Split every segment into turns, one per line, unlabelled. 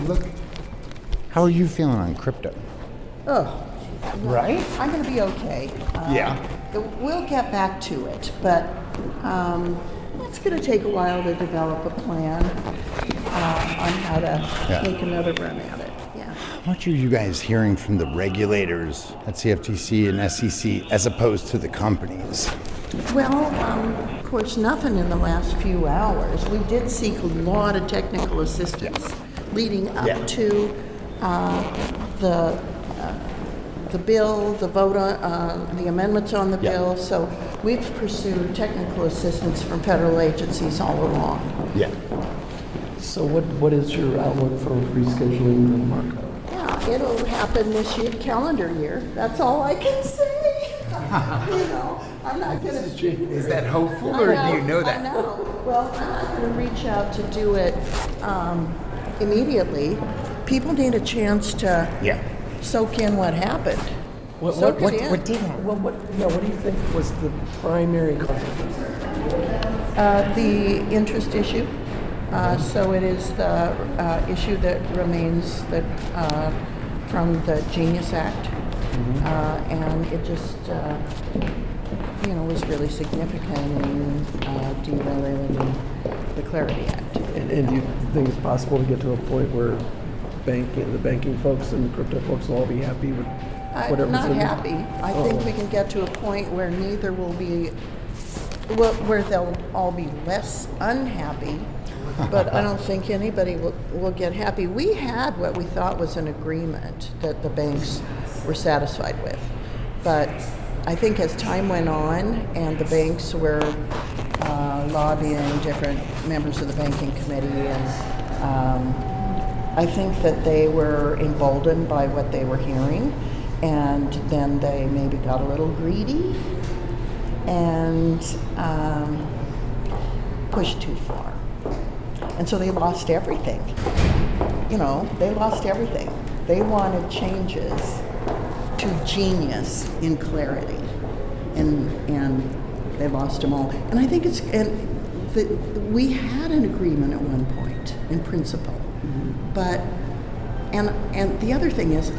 look, how are you feeling on crypto?
Oh,
Right?
I'm going to be okay. We'll get back to it, but it's going to take a while to develop a plan on how to make another run at it. Yeah.
How much are you guys hearing from the regulators at CFTC and SEC as opposed to the companies?
Well, of course, nothing in the last few hours. We did seek a lot of technical assistance leading up to the bill, the vote on the amendments on the bill. So we've pursued technical assistance from federal agencies all along.
Yeah.
So what is your outlook for rescheduling the markup?
Yeah, it'll happen this year, calendar year. That's all I can say. I'm not going to.
Is that hopeful, or do you know that?
I know. Well, I'm not going to reach out to do it immediately. People need a chance to soak in what happened.
What did happen? What do you think was the primary consequence?
The interest issue. So it is the issue that remains from the Genius Act. And it just, was really significant in derailing the Clarity Act.
And do you think it's possible to get to a point where the banking folks and crypto folks will all be happy with whatever's
I'm not
in
happy. I think we can get to a point where neither will be, where they'll all be less unhappy, but I don't think anybody will get happy. We had what we thought was an agreement that the banks were satisfied with, but I think as time went on and the banks were lobbying different members of the banking committee, and I think that they were emboldened by what they were hearing, and then they maybe got a little greedy and pushed too far. And so they lost everything. They lost everything. They wanted changes to genius in Clarity, and they lost them all. And I think we had an agreement at one point in principle, but and the other thing is,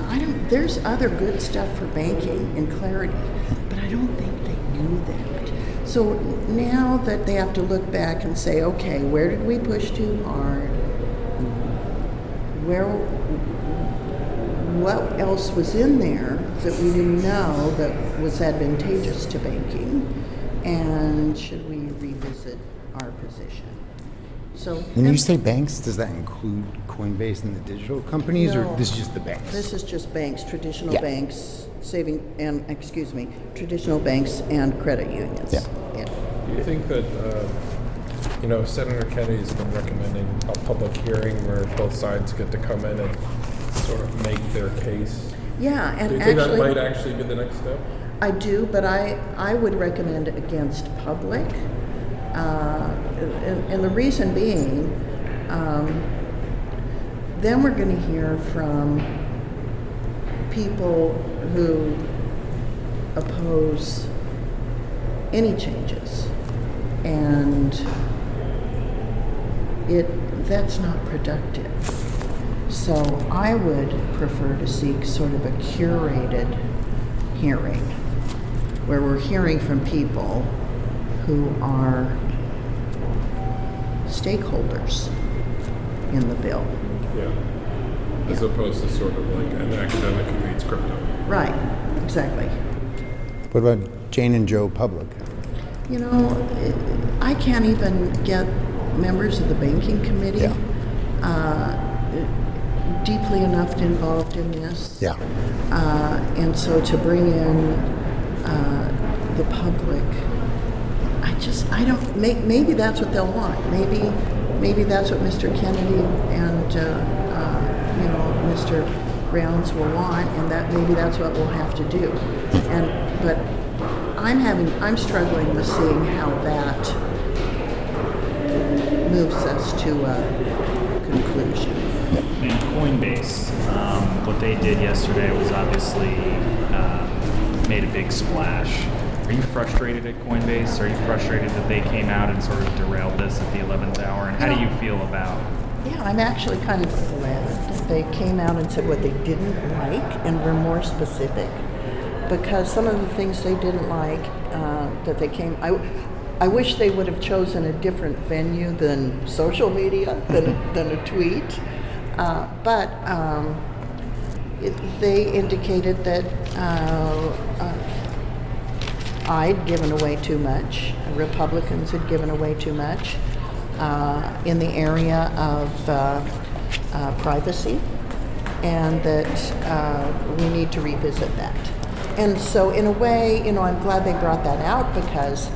there's other good stuff for banking in Clarity, but I don't think they knew that. So now that they have to look back and say, okay, where did we push too hard? What else was in there that we didn't know that was advantageous to banking? And should we revisit our position? So
when you say banks, does that include Coinbase and the digital companies,
No.
or this is just the banks?
This is just banks, traditional banks, traditional banks and credit unions.
Yeah.
Do you think that, Senator Kennedy's been recommending a public hearing where both sides get to come in and sort of make their case?
Yeah, and
Do you think
actually,
that might actually be the next step?
I do, but I would recommend against public. And the reason being, then we're going to hear from people who oppose any changes, and that's not productive. So I would prefer to seek sort of a curated hearing where we're hearing from people who are stakeholders in the bill.
Yeah. As opposed to sort of like an academic who reads crypto.
Right, exactly.
What about Jane and Joe Public?
I can't even get members of the banking committee deeply enough involved in this.
Yeah.
And so to bring in the public, I don't, maybe that's what they'll want. Maybe that's what Mr. Kennedy and, Mr. Rounds will want, and maybe that's what we'll have to do. But I'm struggling with seeing how that moves us to a conclusion.
And Coinbase, what they did yesterday was obviously made a big splash. Are you frustrated at Coinbase? Are you frustrated that they came out and sort of derailed this at the 11th hour? And how do you feel about?
Yeah, I'm actually kind of glad they came out and said what they didn't like and were more specific. Because some of the things they didn't like that they came, I wish they would have chosen a different venue than social media, than a tweet. But they indicated that I'd given away too much. Republicans had given away too much in the area of privacy, and that we need to revisit that. And so, in a way, I'm glad they brought that out because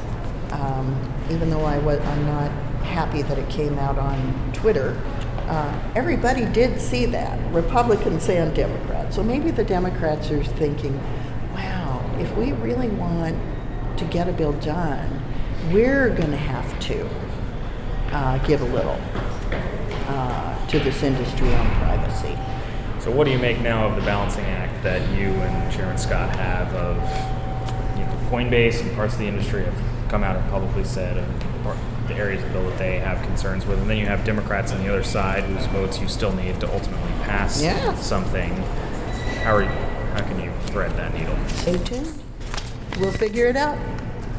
even though I'm not happy that it came out on Twitter, everybody did see that, Republicans and Democrats. So maybe the Democrats are thinking, wow, if we really want to get a bill done, we're going to have to give a little to this industry on privacy.
So what do you make now of the balancing act that you and Chairman Scott have of Coinbase and parts of the industry have come out and publicly said the areas of the bill that they have concerns with, and then you have Democrats on the other side whose votes you still need to ultimately pass something. How can you thread that needle?
Stay tuned. We'll figure it out.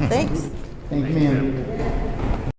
Thanks.
Thank you, ma'am.